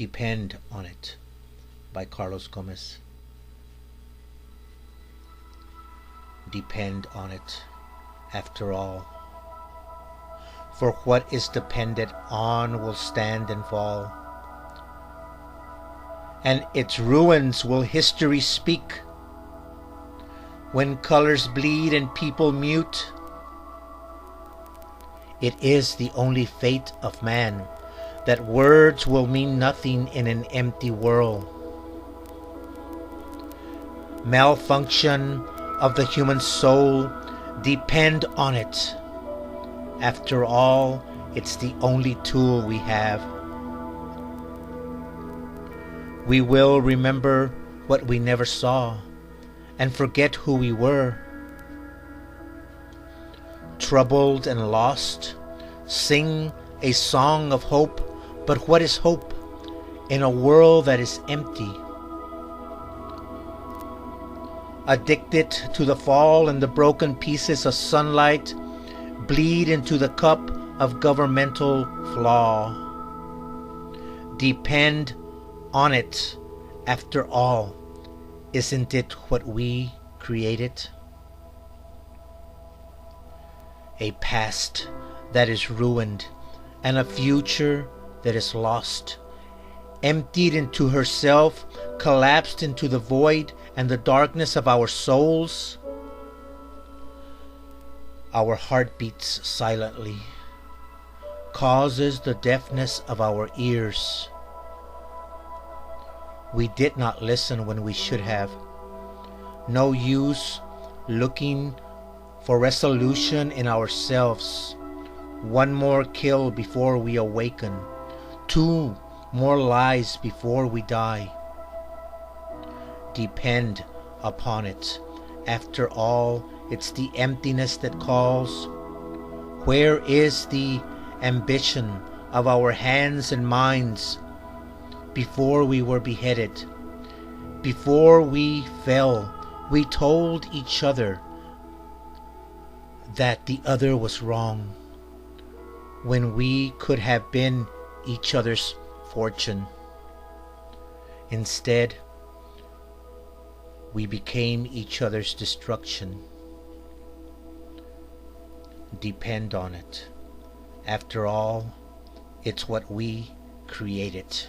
Depend on it, by Carlos Gomez. Depend on it, after all. For what is dependent on will stand and fall, and its ruins will history speak. When colors bleed and people mute, it is the only fate of man that words will mean nothing in an empty world. Malfunction of the human soul, depend on it. After all, it's the only tool we have. We will remember what we never saw and forget who we were. Troubled and lost, sing a song of hope, but what is hope in a world that is empty? Addicted to the fall and the broken pieces of sunlight, bleed into the cup of governmental flaw. Depend on it, after all. Isn't it what we created? A past that is ruined and a future that is lost, emptied into herself, collapsed into the void and the darkness of our souls. Our heart beats silently, causes the deafness of our ears. We did not listen when we should have. No use looking for resolution in ourselves. One more kill before we awaken. 2 more lies before we die. Depend upon it. After all, it's the emptiness that calls. Where is the ambition of our hands and minds? Before we were beheaded, before we fell, we told each other that the other was wrong, when we could have been each other's fortune. Instead, we became each other's destruction. Depend on it. After all, it's what we created.